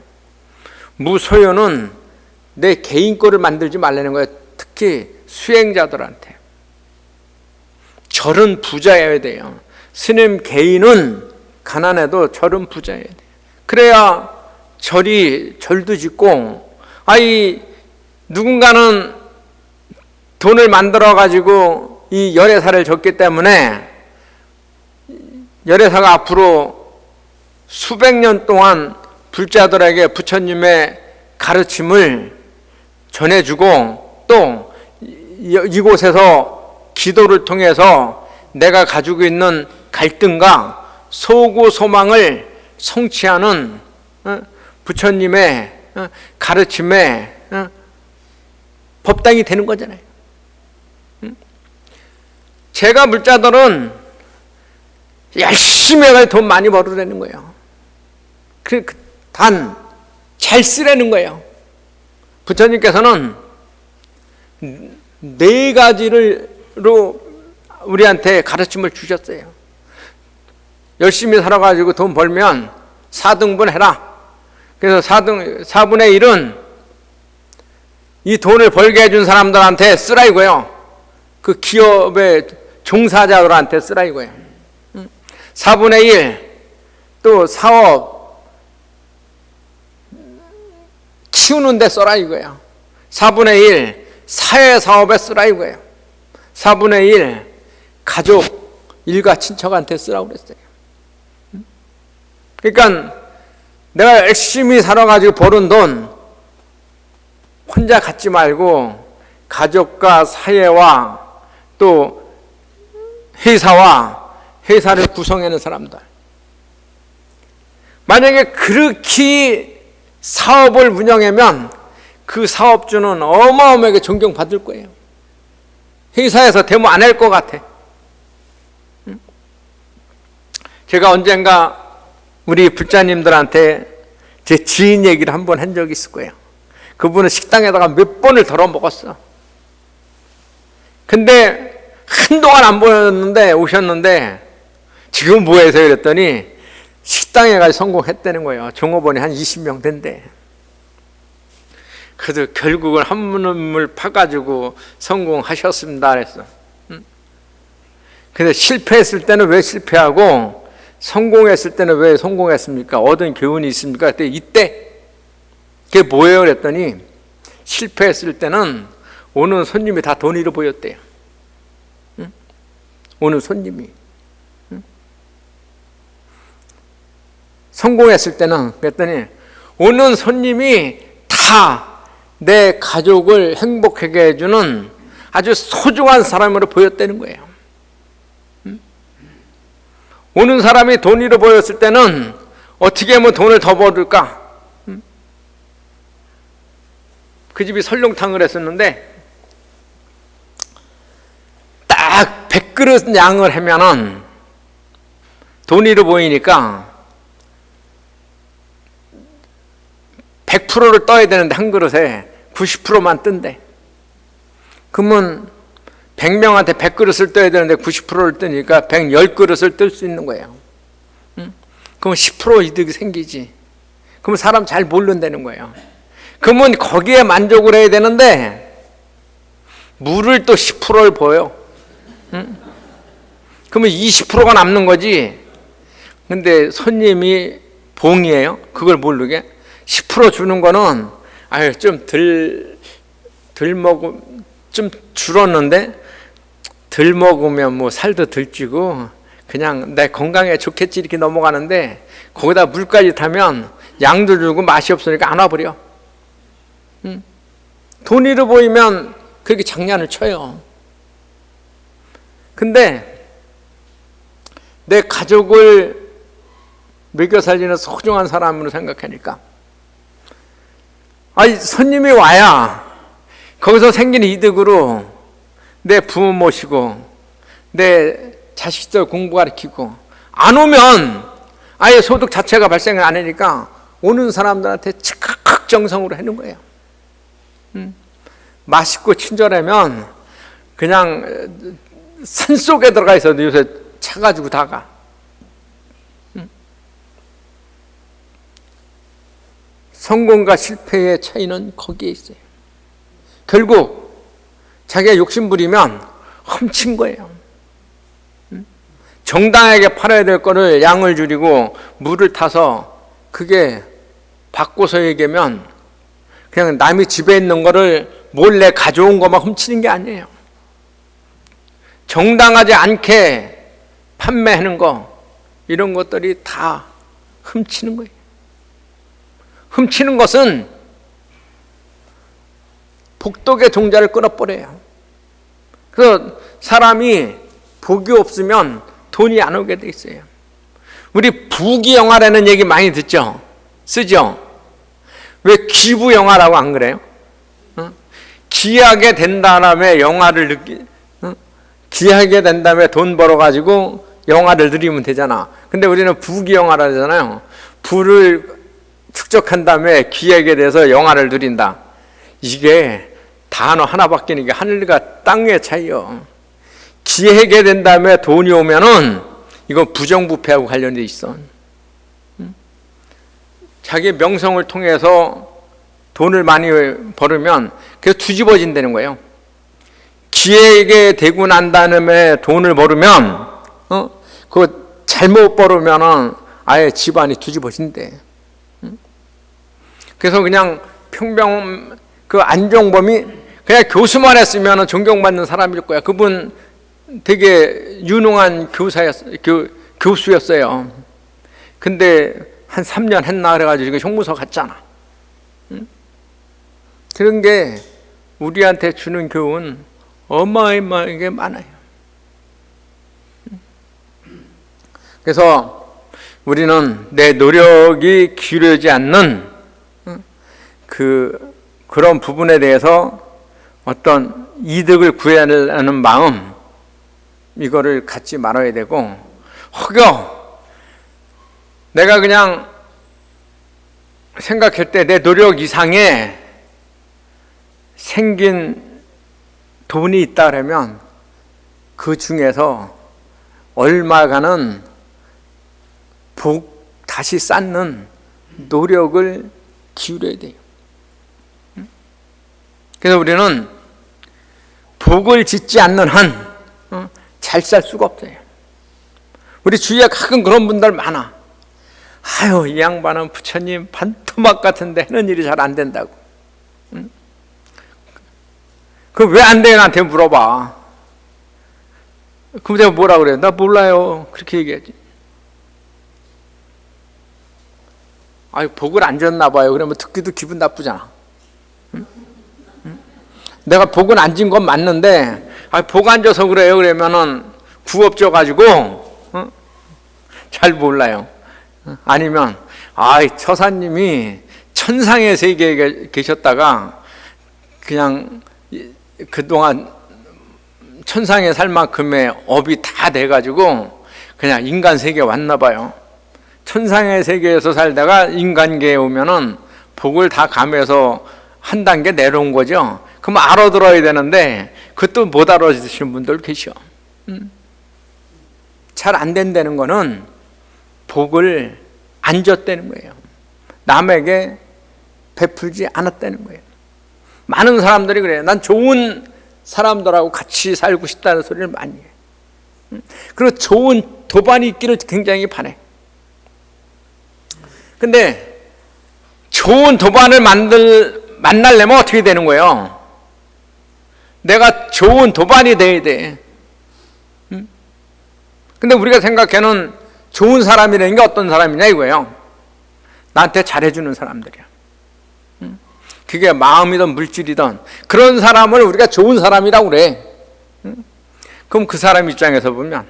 무소유는 내 개인 거를 만들지 말라는 거예요. 특히 수행자들한테. 절은 부자여야 돼요. 스님 개인은 가난해도 절은 부자여야 돼요. 그래야 절도 짓고, 누군가는 돈을 만들어 가지고 이 열애사를 줬기 때문에 열애사가 앞으로 수백 년 동안 불자들에게 부처님의 가르침을 전해주고, 또 이곳에서 기도를 통해서 내가 가지고 있는 갈등과 소구 소망을 성취하는 부처님의 가르침에 법당이 되는 거잖아요. 제가 물자들은 열심히 해서 돈 많이 벌으라는 거예요. 단 잘 쓰라는 거예요. 부처님께서는 네 가지로 우리한테 가르침을 주셨어요. 열심히 살아가지고 돈 벌면 4등분 해라. 그래서 4분의 1은 이 돈을 벌게 해준 사람들한테 쓰라 이거예요. 그 기업의 종사자들한테 쓰라 이거예요. 4분의 1 또 사업 키우는 데 써라 이거예요. 4분의 1 사회사업에 쓰라 이거예요. 4분의 1 가족, 일가, 친척한테 쓰라고 그랬어요. 그러니까 내가 열심히 살아가지고 버는 돈 혼자 갖지 말고 가족과 사회와 또 회사를 구성하는 사람들, 만약에 그렇게 사업을 운영하면 그 사업주는 어마어마하게 존경받을 거예요. 회사에서 데모 안 할 것 같아. 제가 언젠가 우리 불자님들한테 제 지인 얘기를 한번 한 적이 있을 거예요. 그분은 식당에다가 몇 번을 덜어 먹었어. 근데 한동안 안 보였는데 오셨는데 지금 뭐 해서요? 그랬더니 식당에 가서 성공했다는 거예요. 종업원이 한 20명 된대. 그래서 결국은 한문을 파가지고 성공하셨습니다 그랬어. 근데 실패했을 때는 왜 실패하고 성공했을 때는 왜 성공했습니까? 얻은 교훈이 있습니까? 그때 이때 그게 뭐예요? 그랬더니 실패했을 때는 오는 손님이 다 돈으로 보였대요. 오는 손님이. 성공했을 때는 그랬더니 오는 손님이 다 내 가족을 행복하게 해주는 아주 소중한 사람으로 보였다는 거예요. 오는 사람이 돈으로 보였을 때는 어떻게 하면 돈을 더 벌을까? 그 집이 설렁탕을 했었는데 딱 100그릇 양을 하면은 돈으로 보이니까 100%를 떠야 되는데 한 그릇에 90%만 뜬대. 그러면 100명한테 100그릇을 떠야 되는데 90%를 뜨니까 110그릇을 뜰 수 있는 거예요. 그럼 그러면 10% 이득이 생기지. 그러면 사람 잘 모른다는 거예요. 그러면 거기에 만족을 해야 되는데 물을 또 10%를 보여. 응? 그러면 20%가 남는 거지. 근데 손님이 봉이에요. 그걸 모르게 10% 주는 거는 아유 좀 덜 먹으 좀 줄었는데 덜 먹으면 뭐 살도 덜 찌고 그냥 내 건강에 좋겠지 이렇게 넘어가는데 거기다 물까지 타면 양도 줄고 맛이 없으니까 안 와버려. 돈이로 보이면 그렇게 장난을 쳐요. 근데 내 가족을 먹여 살리는 소중한 사람으로 생각하니까 아니 손님이 와야 거기서 생긴 이득으로 내 부모 모시고 내 자식들 공부 가르치고 안 오면 아예 소득 자체가 발생을 안 하니까 오는 사람들한테 즉각 정성으로 하는 거예요. 맛있고 친절하면 그냥 산속에 들어가 있어도 요새 차가지고 다가. 성공과 실패의 차이는 거기에 있어요. 결국 자기가 욕심 부리면 훔친 거예요. 정당하게 팔아야 될 거를 양을 줄이고 물을 타서 그게 바꿔서 얘기하면 그냥 남이 집에 있는 거를 몰래 가져온 것만 훔치는 게 아니에요. 정당하지 않게 판매하는 거 이런 것들이 다 훔치는 거예요. 훔치는 것은 복덕의 종자를 끊어버려요. 그래서 사람이 복이 없으면 돈이 안 오게 돼 있어요. 우리 부귀영화라는 얘기 많이 듣죠? 쓰죠? 왜 기부영화라고 안 그래요? 기하게 된 다음에 영화를 기하게 된 다음에 돈 벌어가지고 영화를 누리면 되잖아. 근데 우리는 부귀영화라 하잖아요. 부를 축적한 다음에 기하게 돼서 영화를 누린다. 이게 단어 하나 바뀌는 게 하늘과 땅의 차이요. 기하게 된 다음에 돈이 오면은 이건 부정부패하고 관련돼 있어. 자기 명성을 통해서 돈을 많이 벌으면 그래서 뒤집어진다는 거예요. 기회게 되고 난 다음에 돈을 벌으면 그거 잘못 벌으면은 아예 집안이 뒤집어진대. 그래서 그냥 평범 그 안종범이 그냥 교수만 했으면은 존경받는 사람일 거야. 그분 되게 유능한 교수였어요. 근데 한 3년 했나 그래가지고 형무소 갔잖아. 그런 게 우리한테 주는 교훈 어마어마하게 많아요. 그래서 우리는 내 노력이 기울어지지 않는 그런 부분에 대해서 어떤 이득을 구해내는 마음 이거를 갖지 말아야 되고 혹여 내가 그냥 생각할 때 내 노력 이상의 생긴 돈이 있다 그러면 그 중에서 얼마가는 복 다시 쌓는 노력을 기울여야 돼요. 그래서 우리는 복을 짓지 않는 한 잘 살 수가 없어요. 우리 주위에 가끔 그런 분들 많아. 아유, 이 양반은 부처님 반토막 같은데 하는 일이 잘 안 된다고. 그럼 왜 안 돼? 나한테 물어봐. 그럼 내가 뭐라 그래? 나 몰라요. 그렇게 얘기하지. 아유, 복을 안 졌나 봐요. 그러면 듣기도 기분 나쁘잖아. 내가 복은 안 진 건 맞는데, 복 안 져서 그래요. 그러면은 구업 져가지고, 잘 몰라요. 아니면, 처사님이 천상의 세계에 계셨다가, 그냥 그동안 천상에 살 만큼의 업이 다 돼가지고, 그냥 인간 세계에 왔나 봐요. 천상의 세계에서 살다가 인간계에 오면은 복을 다 감해서 한 단계 내려온 거죠. 그럼 알아들어야 되는데 그것도 못 알아듣시는 분들 계셔. 잘 안 된다는 거는 복을 안 줬다는 거예요. 남에게 베풀지 않았다는 거예요. 많은 사람들이 그래요. 난 좋은 사람들하고 같이 살고 싶다는 소리를 많이 해요. 그리고 좋은 도반이 있기를 굉장히 바래. 근데 좋은 도반을 만나려면 어떻게 되는 거예요? 내가 좋은 도반이 돼야 돼. 근데 우리가 생각하는 좋은 사람이라는 게 어떤 사람이냐 이거예요. 나한테 잘해주는 사람들이야. 그게 마음이든 물질이든 그런 사람을 우리가 좋은 사람이라고 그래. 그럼 그 사람 입장에서 보면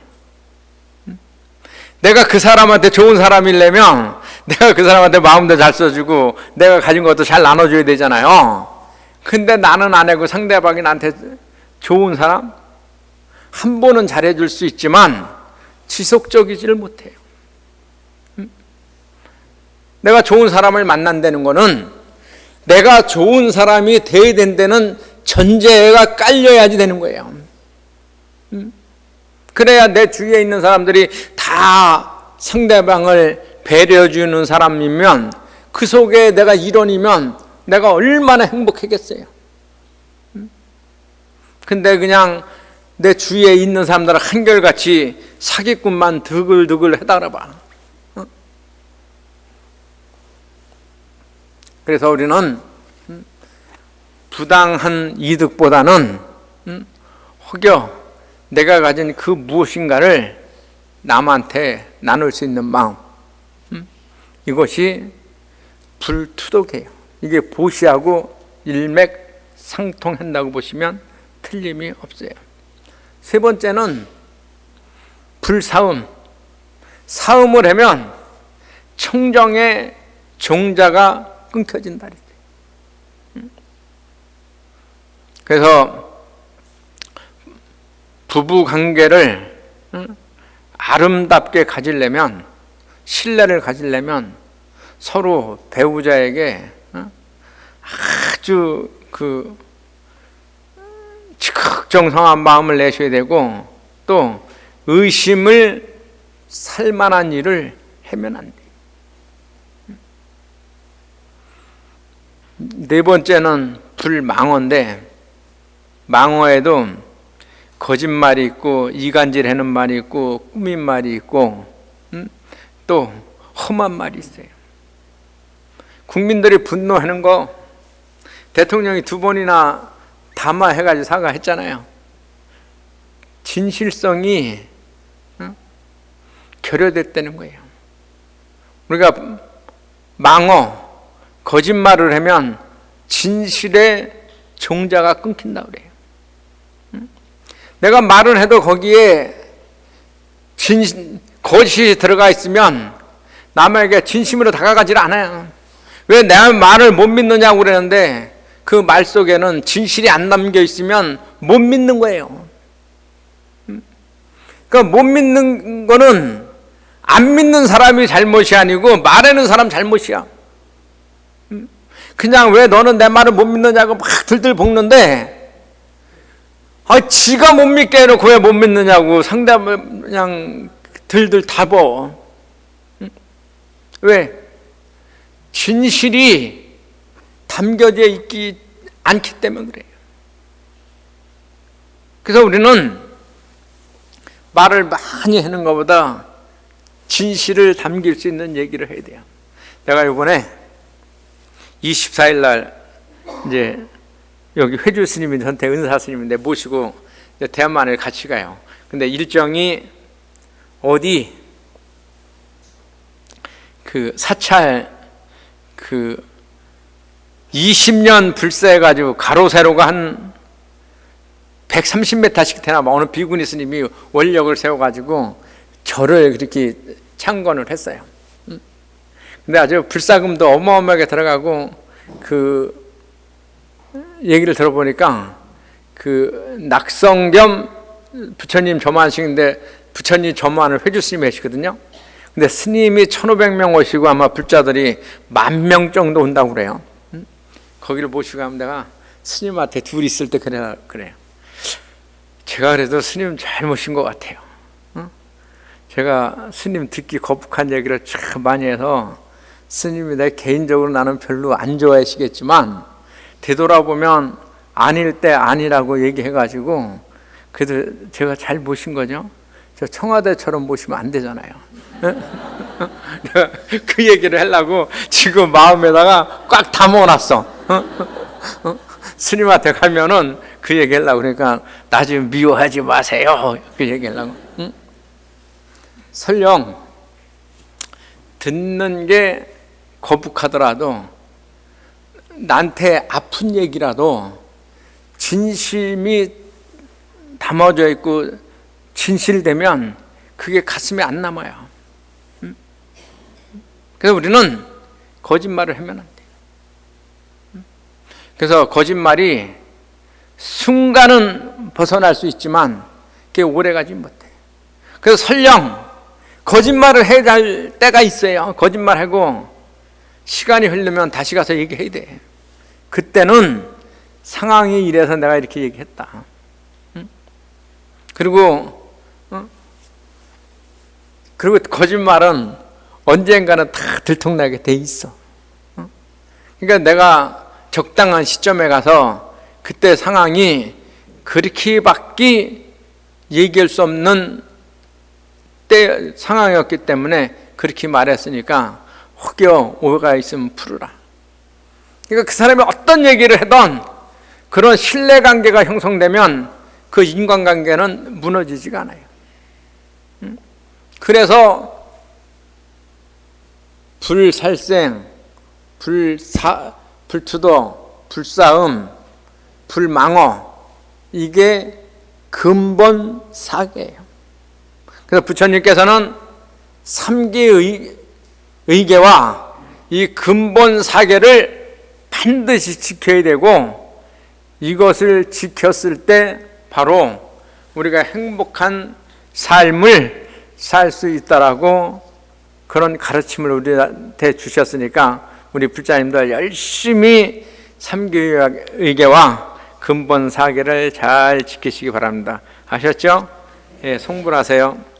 내가 그 사람한테 좋은 사람이려면 내가 그 사람한테 마음도 잘 써주고 내가 가진 것도 잘 나눠줘야 되잖아요. 근데 나는 안 하고 상대방이 나한테 좋은 사람? 한 번은 잘해줄 수 있지만 지속적이지를 못해요. 내가 좋은 사람을 만난다는 거는 내가 좋은 사람이 돼야 된다는 전제가 깔려야지 되는 거예요. 그래야 내 주위에 있는 사람들이 다 상대방을 배려해주는 사람이면 그 속에 내가 일원이면 내가 얼마나 행복하겠어요. 근데 그냥 내 주위에 있는 사람들은 한결같이 사기꾼만 드글드글 해달아봐. 그래서 우리는 부당한 이득보다는 혹여 내가 가진 그 무엇인가를 남한테 나눌 수 있는 마음, 이것이 불투독이에요. 이게 보시하고 일맥상통한다고 보시면 틀림이 없어요. 세 번째는 불사음. 사음을 하면 청정의 종자가 끊겨진다. 그래서 부부 관계를 아름답게 가지려면, 신뢰를 가지려면 서로 배우자에게 아주 지극정성한 마음을 내셔야 되고, 또 의심을 살 만한 일을 하면 안 돼요. 네 번째는 불망어인데, 망어에도 거짓말이 있고 이간질하는 말이 있고 꾸민 말이 있고 또 험한 말이 있어요. 국민들이 분노하는 거 대통령이 2번이나 담화해가지고 사과했잖아요. 진실성이 결여됐다는 거예요. 우리가 망어, 거짓말을 하면 진실의 종자가 끊긴다고 그래요. 내가 말을 해도 거기에 거짓이 들어가 있으면 남에게 진심으로 다가가질 않아요. 왜 내 말을 못 믿느냐고 그러는데 그 말 속에는 진실이 안 담겨 있으면 못 믿는 거예요. 그러니까 못 믿는 거는 안 믿는 사람이 잘못이 아니고 말하는 사람 잘못이야. 그냥 왜 너는 내 말을 못 믿느냐고 막 들들 볶는데, 지가 못 믿게 해놓고 왜 못 믿느냐고 상대방 그냥 들들 다버. 왜? 진실이 담겨져 있지 않기 때문에 그래요. 그래서 우리는 말을 많이 하는 것보다 진실을 담길 수 있는 얘기를 해야 돼요. 내가 이번에 24일 날 이제 여기 회주 스님이 저한테 은사 스님인데 모시고 대한만을 같이 가요. 근데 일정이 어디 사찰 20년 불사해가지고 가로 세로가 한 130m씩 되나 봐. 어느 비구니 스님이 원력을 세워가지고 절을 그렇게 창건을 했어요. 근데 아주 불사금도 어마어마하게 들어가고 얘기를 들어보니까 낙성 겸 부처님 점화하시는데 부처님 점화를 회주 스님이 하시거든요. 근데 스님이 1500명 오시고 아마 불자들이 10,000명 정도 온다고 그래요. 거기를 모시고 가면 내가 스님한테 둘이 있을 때 그래요. 제가 그래도 스님 잘 모신 것 같아요. 제가 스님 듣기 거북한 얘기를 참 많이 해서 스님이 내 개인적으로 나는 별로 안 좋아하시겠지만 되돌아보면 아닐 때 아니라고 얘기해가지고 그래도 제가 잘 모신 거죠. 저 청와대처럼 모시면 안 되잖아요. 내가 그 얘기를 하려고 지금 마음에다가 꽉 담아놨어. 스님한테 가면은 그 얘기 하려고 그러니까 나 좀 미워하지 마세요. 그 얘기 하려고. 응? 설령 듣는 게 거북하더라도 나한테 아픈 얘기라도 진심이 담아져 있고 진실되면 그게 가슴에 안 남아요. 응? 그래서 우리는 거짓말을 하면 안 돼요. 응? 그래서 거짓말이 순간은 벗어날 수 있지만 그게 오래가지 못해요. 그래서 설령 거짓말을 해야 할 때가 있어요. 거짓말하고 시간이 흐르면 다시 가서 얘기해야 돼. 그때는 상황이 이래서 내가 이렇게 얘기했다. 응? 그리고 거짓말은 언젠가는 다 들통나게 돼 있어. 그러니까 내가 적당한 시점에 가서 그때 상황이 그렇게밖에 얘기할 수 없는 때 상황이었기 때문에 그렇게 말했으니까 혹여 오해가 있으면 풀으라. 그러니까 그 사람이 어떤 얘기를 하던 그런 신뢰관계가 형성되면 그 인간관계는 무너지지가 않아요. 그래서 불살생, 불투도, 불싸움, 불망어 이게 근본 사계예요. 그래서 부처님께서는 삼계 의계와 이 근본 사계를 반드시 지켜야 되고 이것을 지켰을 때 바로 우리가 행복한 삶을 살 수 있다라고 그런 가르침을 우리한테 주셨으니까 우리 불자님들 열심히 삼계의계와 근본 사계를 잘 지키시기 바랍니다. 아셨죠? 예, 송불하세요.